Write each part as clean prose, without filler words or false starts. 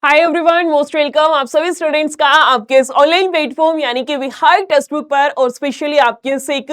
Hi everyone, most welcome आप सभी students का आपके इस ऑनलाइन प्लेटफॉर्म यानी कि बिहार टेक्स्ट बुक पर और स्पेशली आपके इस एक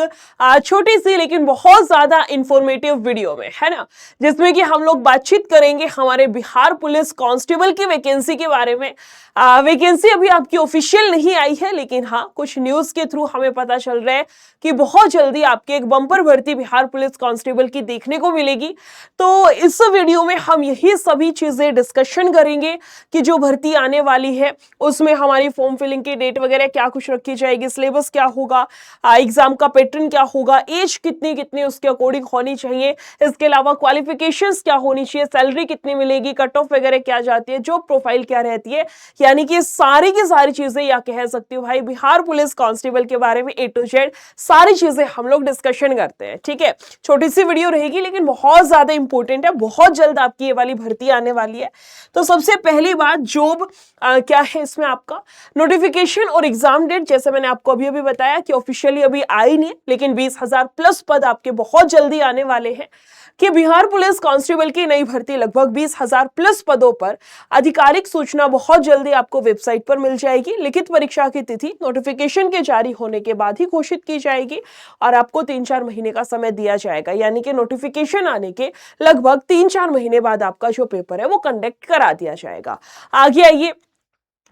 छोटी सी लेकिन बहुत ज्यादा इंफॉर्मेटिव वीडियो में, है ना, जिसमें कि हम लोग बातचीत करेंगे हमारे बिहार पुलिस कांस्टेबल की वैकेंसी के बारे में। वैकेंसी अभी आपकी ऑफिशियल नहीं आई है, लेकिन हाँ, कुछ न्यूज के थ्रू हमें पता चल रहा है कि बहुत जल्दी आपके एक बम्पर भर्ती बिहार पुलिस कांस्टेबल की देखने को मिलेगी। तो इस वीडियो में हम यही सभी चीजें डिस्कशन करेंगे कि जो भर्ती आने वाली है उसमें हमारी फॉर्म फिलिंग की डेट वगैरह क्या कुछ रखी जाएगी, सिलेबस क्या होगा, एग्जाम का पैटर्न क्या होगा, एज कितनी कितनी उसके अकॉर्डिंग होनी चाहिए, इसके अलावा क्वालिफिकेशंस क्या होनी चाहिए, सैलरी कितनी मिलेगी, कट ऑफ वगैरह क्या जाती है, जॉब प्रोफाइल क्या रहती है, यानी कि सारी की सारी चीजें या कह सकती हूँ भाई बिहार पुलिस कांस्टेबल के बारे में ए टू जेड सारी चीजें हम लोग डिस्कशन करते हैं। ठीक है, छोटी सी वीडियो रहेगी लेकिन बहुत ज्यादा इंपॉर्टेंट है, बहुत जल्द आपकी ये वाली भर्ती आने वाली है। तो सबसे पहली बात, जॉब क्या है इसमें आपका नोटिफिकेशन और एग्जाम डेट, जैसे मैंने आपको अभी अभी बताया कि ऑफिशियली अभी आई नहीं है, लेकिन 20,000 प्लस पद आपके बहुत जल्दी आने वाले हैं कि बिहार पुलिस कांस्टेबल की नई भर्ती लगभग 20,000 प्लस पदों पर आधिकारिक सूचना बहुत जल्दी आपको वेबसाइट पर मिल जाएगी। लिखित परीक्षा की तिथि नोटिफिकेशन के जारी होने के बाद ही घोषित की जाएगी और आपको 3-4 महीने का समय दिया जाएगा, यानी कि नोटिफिकेशन आने के लगभग 3-4 महीने बाद आपका जो पेपर है वो कंडक्ट करा दिया जाएगा। आगे आइए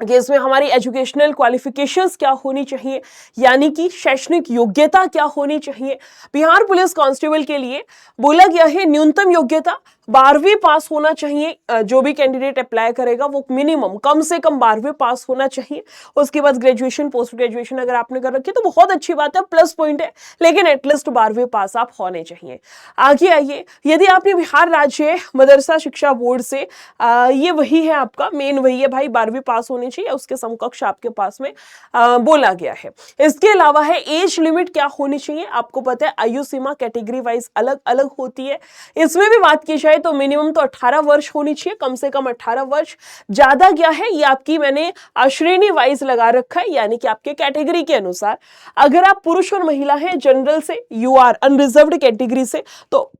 कि इसमें हमारी एजुकेशनल क्वालिफिकेशंस क्या होनी चाहिए, यानी कि शैक्षणिक योग्यता क्या होनी चाहिए। बिहार पुलिस कांस्टेबल के लिए बोला गया है न्यूनतम योग्यता 12वीं पास होना चाहिए। जो भी कैंडिडेट अप्लाई करेगा वो मिनिमम कम से कम 12वीं पास होना चाहिए। उसके बाद ग्रेजुएशन पोस्ट ग्रेजुएशन अगर आपने कर रखी है तो बहुत अच्छी बात है, प्लस पॉइंट है, लेकिन एटलीस्ट 12वीं पास आप होने चाहिए। आगे आइए, यदि आपने बिहार राज्य मदरसा शिक्षा बोर्ड से ये वही है आपका मेन, वही है भाई, 12वीं पास होनी चाहिए, उसके समकक्ष आपके पास में बोला गया है। इसके अलावा है एज लिमिट क्या होनी चाहिए। आपको पता है आयु सीमा कैटेगरी वाइज अलग अलग होती है, इसमें भी बात की जाए तो मिनिमम तो 18 वर्ष होनी चाहिए, कम से कम 18 वर्ष। ज्यादा क्या है ये आपकी मैंने श्रेणी वाइज लगा रखा है, यानी कि आपके कैटेगरी के अनुसार। अगर आप पुरुष और महिला हैं जनरल से, यू आर अनरिजर्व्ड कैटेगरी से, तो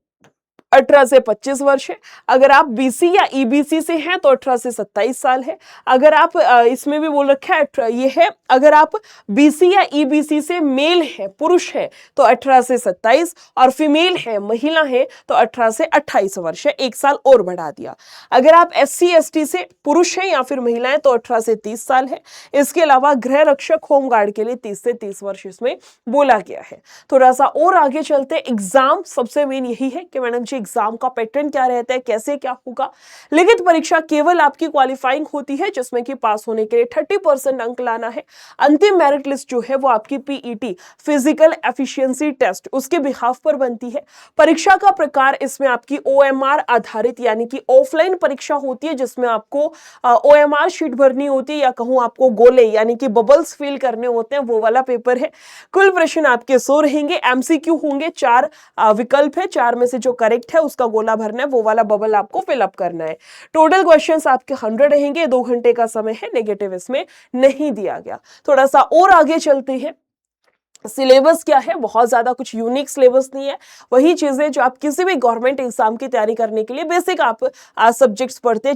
18 से 25 वर्ष है। अगर आप बीसी या ईबीसी से हैं तो 18 से 27 साल है। अगर आप इसमें भी बोल रखा है ये है, अगर आप बीसी या ईबीसी से मेल है, पुरुष है, तो 18 से 27, और फीमेल है, महिला है, तो 18 से 28 वर्ष है, एक साल और बढ़ा दिया। अगर आप एससी एसटी से पुरुष हैं या फिर महिलाएं तो 18 से 30 साल है। इसके अलावा गृह रक्षक होमगार्ड के लिए 30 से 30 वर्ष इसमें बोला गया है। थोड़ा सा और आगे चलते, एग्जाम सबसे मेन यही है कि मैडम जी एग्जाम का पैटर्न क्या रहता है, कैसे क्या होगा। लिखित परीक्षा केवल आपकी क्वालिफाइंग होती है, जिसमें कि पास होने के लिए 30% अंक लाना है। अंतिम मेरिट लिस्ट जो है वो आपकी पीईटी फिजिकल एफिशिएंसी टेस्ट उसके बिहाफ पर बनती है। परीक्षा का प्रकार इसमें आपकी ओएमआर आधारित यानी कि ऑफलाइन परीक्षा होती है, जिसमें आपको ओएमआर शीट भरनी होती है, या कहूं आपको गोले यानी कि बबल्स फिल करने होते हैं, वो वाला पेपर है। कुल प्रश्न आपके 100 रहेंगे, एमसीक्यू होंगे, 4 विकल्प है, 4 में से जो करेक्ट है उसका गोला भरना है, वो वाला बबल आपको फिलअप करना है। टोटल क्वेश्चंस आपके 100 रहेंगे, 2 घंटे का समय है, नेगेटिव इसमें नहीं दिया गया। थोड़ा सा और आगे चलते हैं, सिलेबस क्या है, बहुत ज्यादा कुछ यूनिक सिलेबस नहीं है, वही चीजें जो आप किसी भी गवर्नमेंट एग्जाम की तैयारी करने के लिए बेसिक आप सब्जेक्ट्स पढ़ते हैं,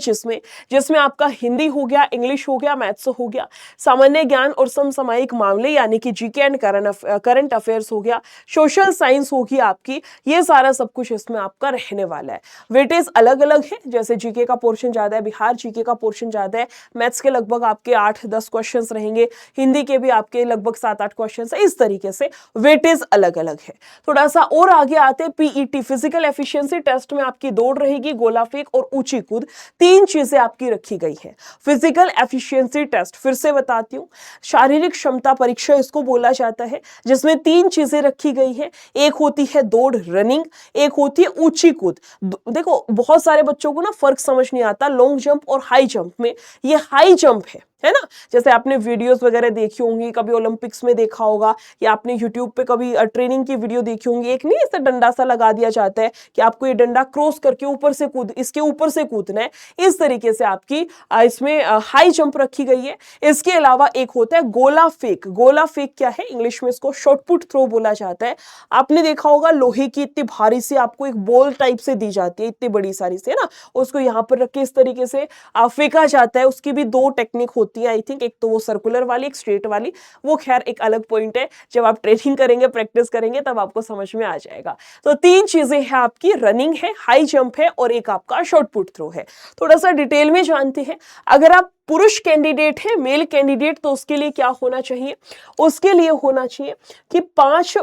जिसमें आपका हिंदी हो गया, इंग्लिश हो गया, मैथ्स हो गया, सामान्य ज्ञान और समसामयिक मामले यानी कि जीके एंड करंट अफेयर्स हो गया, सोशल साइंस होगी आपकी, ये सारा सब कुछ इसमें आपका रहने वाला है। वेटेज अलग अलग है, जैसे जीके का पोर्शन ज्यादा है, बिहार जीके का पोर्शन ज्यादा है, मैथ्स के लगभग आपके 8-10 क्वेश्चन रहेंगे, हिंदी के भी आपके लगभग 7-8 क्वेश्चन है, इस तरीके से वेटेज अलग अलग है। थोड़ा सा और आगे आते हैं, पीईटी फिजिकल एफिशिएंसी टेस्ट में आपकी दौड़ रहेगी, गोला फेंक और ऊंची कूद, 3 चीजें आपकी रखी गई है। फिजिकल एफिशिएंसी टेस्ट फिर से बताती हूं, शारीरिक क्षमता परीक्षा इसको बोला जाता है, जिसमें 3 चीजें रखी गई है। एक होती है दौड़ रनिंग, एक होती है ऊंची कूद। देखो बहुत सारे बच्चों को ना फर्क समझ नहीं आता लॉन्ग जंप और हाई जंप में, ये हाई जंप है, है ना। जैसे आपने वीडियोस वगैरह देखी होंगी, कभी ओलंपिक्स में देखा होगा, या आपने यूट्यूब पे कभी ट्रेनिंग की वीडियो देखी होंगी, एक नहीं ऐसा डंडा सा लगा दिया जाता है कि आपको ये डंडा क्रॉस करके ऊपर से इसके ऊपर से कूदना है। इस तरीके से आपकी इसमें हाई जंप रखी गई है। इसके अलावा एक होता है गोला फेक। गोला फेक क्या है, इंग्लिश में इसको शॉट पुट थ्रो बोला जाता है। आपने देखा होगा लोहे की इतनी भारी सी आपको एक बॉल टाइप से दी जाती है, इतनी बड़ी सारी से, है ना, उसको यहाँ पर रख के इस तरीके से फेंका जाता है। उसकी भी दो टेक्निक होती है आई थिंक, एक तो वो सर्कुलर वाली, एक स्ट्रेट वाली, वो खैर एक अलग पॉइंट है, जब आप ट्रेनिंग करेंगे, प्रैक्टिस करेंगे, तब आपको समझ में आ जाएगा। तो तीन चीजें हैं आपकी, रनिंग है, हाई जंप है, और एक आपका शॉट पुट थ्रो है। थोड़ा सा डिटेल में जानते हैं। अगर आप पुरुष कैंडिडेट है, मेल कैंडिडेट, तो उसके लिए क्या होना चाहिए, उसके लिए होना चाहिए कि 5,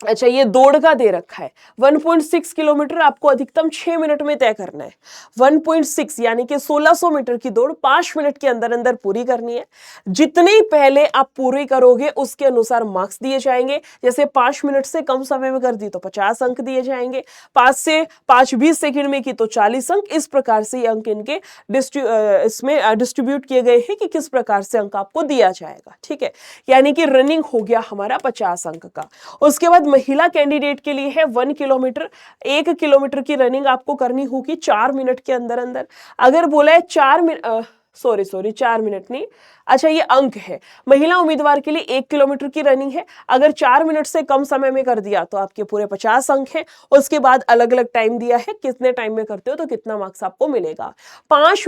अच्छा ये दौड़ का दे रखा है 1.6 किलोमीटर आपको अधिकतम 6 मिनट में तय करना है। 1.6 यानी कि 1600 मीटर की दौड़ 5 मिनट के अंदर अंदर पूरी करनी है। जितनी पहले आप पूरी करोगे उसके अनुसार मार्क्स दिए जाएंगे। जैसे 5 मिनट से कम समय में कर दी तो 50 अंक दिए जाएंगे, 5 से 5-20 सेकंड में की तो 40 अंक। इस प्रकार से ये अंक इनके इसमें डिस्ट्रीब्यूट किए गए हैं कि किस प्रकार से अंक आपको दिया जाएगा। ठीक है, यानी कि रनिंग हो गया हमारा 50 अंक का। उसके बाद महिला कैंडिडेट के लिए है 1 किलोमीटर। 1 किलोमीटर की रनिंग आपको करनी होगी 4 मिनट के अंदर अंदर। अगर बोला है 4 मिनट, सॉरी 4 मिनट नहीं, अच्छा ये अंक है। महिला उम्मीदवार के लिए 1 किलोमीटर की रनिंग है, अगर 4 मिनट से कम समय में कर दिया तो आपके पूरे 50 अंक हैं। उसके बाद अलग अलग टाइम दिया है, कितने टाइम में करते हो तो कितना मार्क्स आपको मिलेगा। 5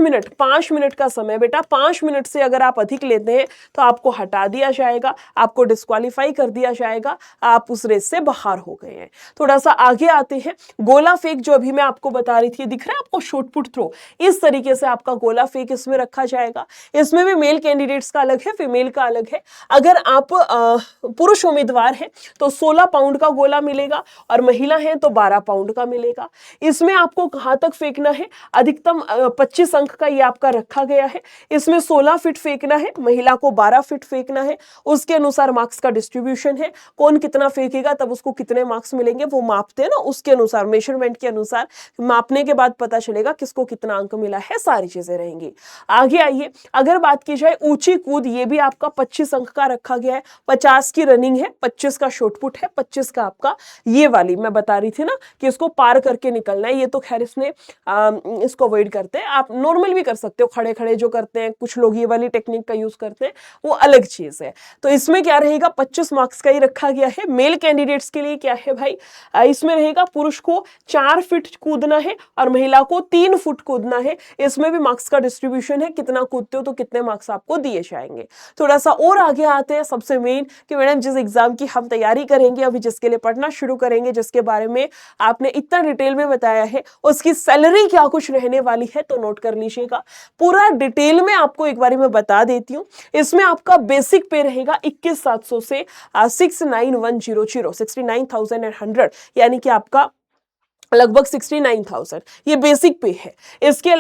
मिनट का समय बेटा, 5 मिनट से अगर आप अधिक लेते हैं तो आपको हटा दिया जाएगा, आपको डिस्क्वालीफाई कर दिया जाएगा, आप उस रेस से बाहर हो गए हैं। थोड़ा सा आगे आते हैं। गोला फेक जो अभी मैं आपको बता रही थी, दिख रहा है आपको शॉट पुट थ्रो, इस तरीके से आपका गोला फेक इसमें रखा जाएगा। इसमें भी मेल कैंडिडेट्स का अलग है, फीमेल का अलग है। अगर आप पुरुष उम्मीदवार हैं तो 16 पाउंड का गोला मिलेगा, और महिला है तो 12 पाउंड का मिलेगा। इसमें आपको कहां तक फेंकना है, अधिकतम 25 अंक का ये आपका रखा गया है। इसमें 16 फीट फेंकना है, महिला को 12 फीट फेंकना है। उसके अनुसार मार्क्स का डिस्ट्रीब्यूशन है, कौन कितना फेंकेगा तब उसको कितने मार्क्स मिलेंगे वो मापते हैं ना, उसके अनुसार मेजरमेंट के अनुसार मापने के बाद पता चलेगा किसको कितना अंक मिला है, सारी चीजें रहेंगी। आगे आइए, अगर बात की जाए ऊंची कूद, ये भी आपका 25 अंक का रखा गया है। 50 की रनिंग है, 25 का शॉटपुट है, 25 का आपका ये वाली मैं बता रही थी ना कि इसको पार करके निकलना है। ये तो खैर इसने इसको अवॉइड करते हैं, आप नॉर्मल भी कर सकते हो, खड़े खड़े जो करते हैं कुछ लोग ये वाली टेक्निक का यूज करते हैं, वो अलग चीज है। तो इसमें क्या रहेगा, 25 मार्क्स का ही रखा गया है। मेल कैंडिडेट्स के लिए क्या है भाई, इसमें रहेगा पुरुष को 4 फीट कूदना है और महिला को 3 फुट कूदना है। इसमें भी मार्क्स का डिस्ट्रीब्यूशन है, कितना कूदते हो तो कितने मार्क्स आपको दिए जाएंगे। थोड़ा सा और आगे आते हैं, सबसे मेन कि मैडम जिस एग्जाम की हम तैयारी करेंगे, अभी जिसके लिए पढ़ना शुरू करेंगे, जिसके बारे में आपने इतना डिटेल में बताया है, उसकी सैलरी क्या कुछ रहने वाली है तो नोट कर लीजिएगा। पूरा डिटेल में आपको एक बार मैं बता देती हूँ। इसमें आपका बेसिक पे रहेगा 21,700 से 69,100 यानी कि आपका लगभग 69,000 ये बेसिक पे है। इसके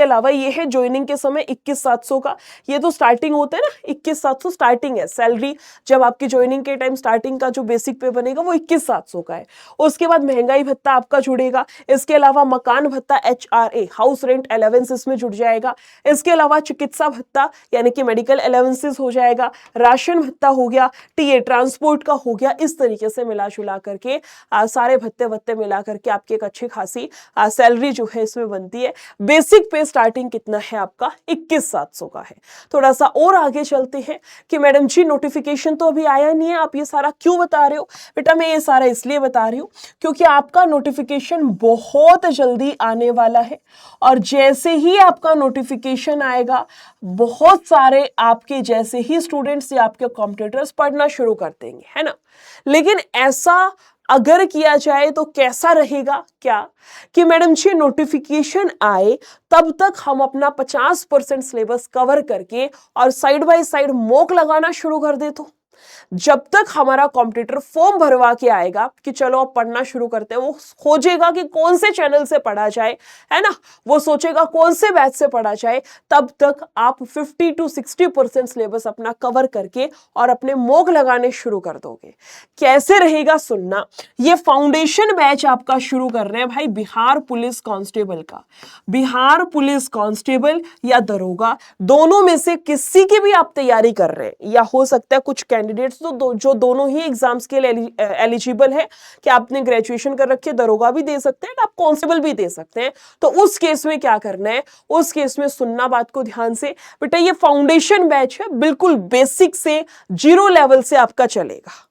अलावा ये है ज्वाइनिंग के समय 21,700 का, ये तो स्टार्टिंग होता है ना, 21,700 स्टार्टिंग है सैलरी। जब आपकी ज्वाइनिंग के टाइम स्टार्टिंग का जो बेसिक पे बनेगा वो 21,700 का है। उसके बाद महंगाई भत्ता आपका जुड़ेगा। इसके अलावा मकान भत्ता HRA हाउस रेंट अलाउंस इसमें जुड़ जाएगा। इसके अलावा चिकित्सा भत्ता यानी कि मेडिकल अलाउंसेस हो जाएगा, राशन भत्ता हो गया, TA ट्रांसपोर्ट का हो गया। इस तरीके से मिला जुला करके सारे भत्ते मिला करके आपकी एक अच्छी खासी सैलरी जो है इसमें बनती है। बेसिक पे स्टार्टिंग कितना है आपका, 21,700 का है। थोड़ा सा और आगे चलते हैं कि मैडम जी नोटिफिकेशन तो अभी आया नहीं है, आप ये सारा क्यों बता रहे हो? बेटा मैं ये सारा इसलिए बता रही हूं क्योंकि आपका नोटिफिकेशन बहुत जल्दी आने वाला है, और जैसे ही आपका नोटिफिकेशन आएगा बहुत सारे आपके जैसे ही स्टूडेंट्स या आपके कॉम्पिटिटर्स पढ़ना शुरू कर देंगे, है ना। लेकिन ऐसा अगर किया जाए तो कैसा रहेगा, क्या कि मैडम जी नोटिफिकेशन आए तब तक हम अपना 50% सिलेबस कवर करके और साइड बाय साइड मॉक लगाना शुरू कर दे, तो जब तक हमारा कॉम्पिटिटर फॉर्म भरवा के आएगा कि चलो अब पढ़ना शुरू करते हैं, वो खोजेगा कि कौन से चैनल से पढ़ा जाए, है ना, वो सोचेगा कौन से बैच से पढ़ा जाए, तब तक आप 50 to 60% सिलेबस अपना कवर करके और अपने मॉक लगाने शुरू कर दोगे। कैसे रहेगा सुनना, ये फाउंडेशन बैच आपका शुरू कर रहे हैं भाई बिहार पुलिस कांस्टेबल का। बिहार पुलिस कांस्टेबल या दरोगा, दोनों में से किसी की भी आप तैयारी कर रहे हैं, या हो सकता है कुछ कैंडिडेट्स तो जो दोनों ही एग्जाम्स के लिए एलिजिबल है कि आपने ग्रेजुएशन कर रखी है, दरोगा भी दे सकते हैं, आप कांस्टेबल भी दे सकते हैं। तो उस केस में क्या करना है, उस केस में सुनना बात को ध्यान से बेटा, ये फाउंडेशन बैच है, बिल्कुल बेसिक से 0 लेवल से आपका चलेगा।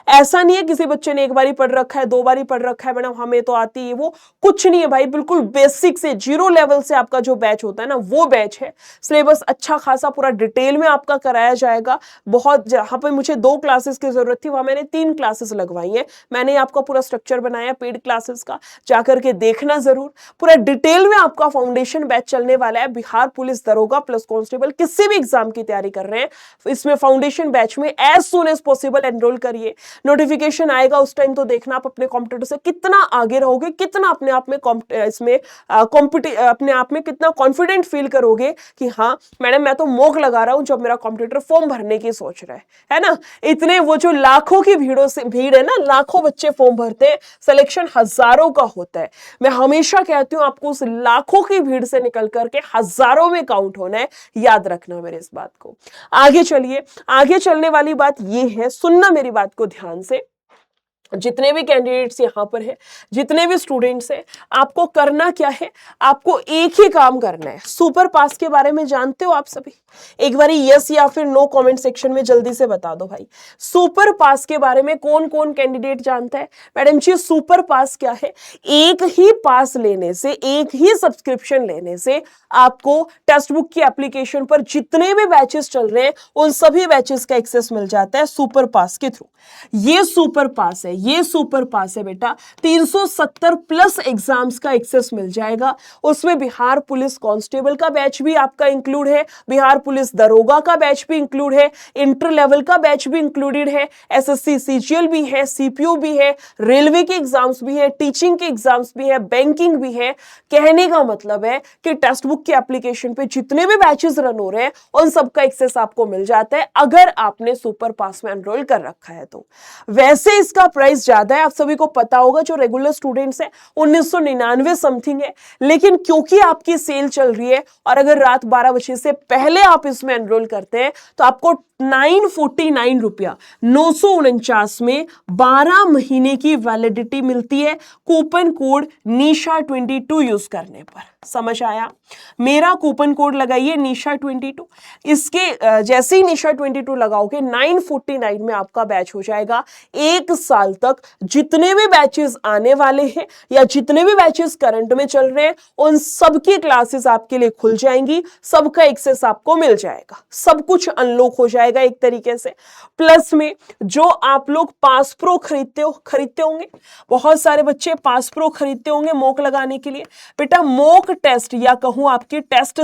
ऐसा नहीं है किसी बच्चे ने एक बारी पढ़ रखा है, 2 बारी पढ़ रखा है, मैडम हमें तो आती है, वो कुछ नहीं है भाई, बिल्कुल बेसिक से 0 लेवल से आपका जो बैच होता है ना, वो बैच है। सिलेबस अच्छा खासा पूरा डिटेल में आपका कराया जाएगा। बहुत जहां पर मुझे 2 क्लासेस की जरूरत थी, वहां मैंने 3 क्लासेस लगवाई है। मैंने आपका पूरा स्ट्रक्चर बनाया पेड क्लासेस का, जाकर के देखना जरूर। पूरा डिटेल में आपका फाउंडेशन बैच चलने वाला है। बिहार पुलिस दरोगा प्लस कांस्टेबल किसी भी एग्जाम की तैयारी कर रहे हैं, इसमें फाउंडेशन बैच में as soon as possible enrol करिए। नोटिफिकेशन आएगा उस टाइम तो देखना आप अपने कॉम्पिटिटर से कितना आगे रहोगे, कितना अपने आप में इसमें अपने आप में कितना कॉन्फिडेंट फील करोगे कि हाँ मैडम मैं तो मॉक लगा रहा हूं जब मेरा कॉम्पिटिटर फॉर्म भरने की सोच रहा है ना। इतने वो जो लाखों की भीड़ है ना, लाखों बच्चे फॉर्म भरते हैं, सिलेक्शन हजारों का होता है। मैं हमेशा कहती हूं आपको उस लाखों की भीड़ से निकल करके हजारों में काउंट होना है, याद रखना मेरे इस बात को। आगे चलिए, आगे चलने वाली बात ये है, सुनना मेरी बात को ध्यान से। जितने भी कैंडिडेट्स यहां पर है, जितने भी स्टूडेंट्स हैं, आपको करना क्या है, आपको एक ही काम करना है। सुपर पास के बारे में जानते हो आप सभी? एक बारी यस या फिर नो कमेंट सेक्शन में जल्दी से बता दो भाई। सुपर पास के बारे में कौन कौन कैंडिडेट जानता है? मैडम जी सुपर पास क्या है? एक ही पास लेने से, एक ही सब्सक्रिप्शन लेने से आपको टेक्स्ट बुक की एप्लीकेशन पर जितने भी बैचेस चल रहे हैं उन सभी बैचेस का एक्सेस मिल जाता है सुपर पास के थ्रू। ये सुपर पास है, ये सुपर पास है बेटा। 370 प्लस एग्जाम्स का एक्सेस मिल जाएगा। उसमें बिहार पुलिस कांस्टेबल का बैच भी आपका इंक्लूड है, बिहार पुलिस दरोगा का बैच भी इंक्लूड है, इंटर लेवल का बैच भी इंक्लूडेड है, एसएससी सीजीएल भी है, सीपीयू भी है, रेलवे के एग्जाम्स भी है, टीचिंग के एग्जाम्स भी है, बैंकिंग भी है। कहने का मतलब है कि टेक्स्ट बुक की एप्लीकेशन पे जितने भी बैचेस रन हो रहे हैं उन सबका एक्सेस आपको मिल जाता है अगर आपने सुपर पास में एनरोल कर रखा है तो। वैसे इसका प्राइस ज्यादा है, आप सभी को पता होगा, जो रेगुलर स्टूडेंट्स हैं 1999 समथिंग है, लेकिन क्योंकि आपकी सेल चल रही है और अगर रात 12 बजे से पहले आप इसमें एनरोल करते हैं तो आपको 949 रुपया 949 में 12 महीने की वैलिडिटी मिलती है कूपन कोड निशा 22 यूज करने पर। समझ आया? मेरा कूपन कोड लगाइए निशा 22। इसके जैसे ही निशा 22 लगाओगे 949 में आपका बैच हो जाएगा। 1 साल तक जितने भी बैचेस आने वाले हैं या जितने भी बैचेस करंट में चल रहे हैं उन सबकी क्लासेस आपके लिए खुल जाएंगी, सबका एक्सेस आपको मिल जाएगा, सब कुछ अनलॉक हो जाएगा एक तरीके से। प्लस में जो आप लोग पास प्रो खरीदते होंगे, बहुत सारे बच्चे पास प्रो खरीदते होंगे मॉक लगाने के लिए। बेटा मॉक टेस्ट या कहूं आपकी टेस्ट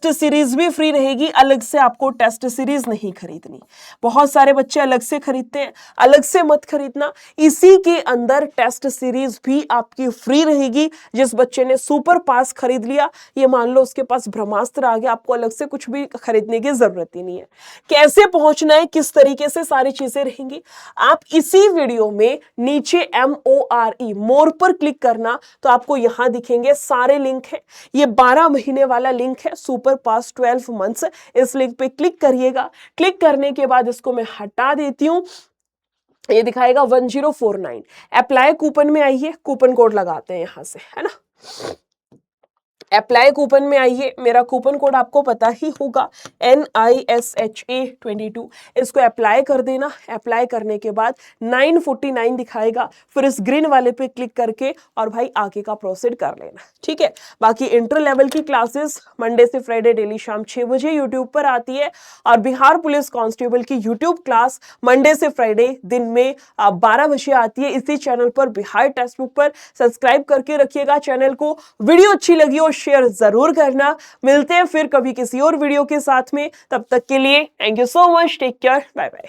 सीरीज भी फ्री रहेगी, अलग से आपको टेस्ट सीरीज नहीं खरीदनी। बहुत सारे बच्चे अलग से खरीदते हैं, अलग से मत खरीदना, इसी के अंदर टेस्ट सीरीज भी आपकी फ्री रहेगी। जिस बच्चे ने सुपर पास खरीद लिया, ये मान लो उसके पास ब्रह्मास्त्र आ गया, आपको अलग से कुछ भी खरीदने की जरूरत ही नहीं है। कैसे पहुंचना है, किस तरीके से सारी चीजें रहेंगी, आप इसी वीडियो में नीचे MORE मोर पर क्लिक करना तो आपको यहां दिखेंगे सारे लिंक है। ये 12 महीने वाला लिंक है सुपर पास 12 मंथ्स। इस लिंक पे क्लिक करिएगा। क्लिक करने के बाद इसको मैं हटा देती हूं, ये दिखाएगा 1049। अप्लाई कूपन में आइए, कूपन कोड लगाते हैं यहां से, है ना। अप्लाई कूपन में आइए, मेरा कूपन कोड आपको पता ही होगा NISHA22। इसको अप्लाई कर देना। अप्लाई करने के बाद 949 दिखाएगा, फिर इस ग्रीन वाले पे क्लिक करके और भाई आगे का प्रोसीड कर लेना, ठीक है। बाकी इंटर लेवल की क्लासेस मंडे से फ्राइडे डेली शाम 6 बजे यूट्यूब पर आती है और बिहार पुलिस कांस्टेबल की यूट्यूब क्लास मंडे से फ्राइडे दिन में 12 बजे आती है इसी चैनल पर, बिहार टेक्स्ट बुक पर। सब्सक्राइब करके रखिएगा चैनल को। वीडियो अच्छी लगी हो शेयर जरूर करना। मिलते हैं फिर कभी किसी और वीडियो के साथ में, तब तक के लिए thank you so much, take care, bye bye.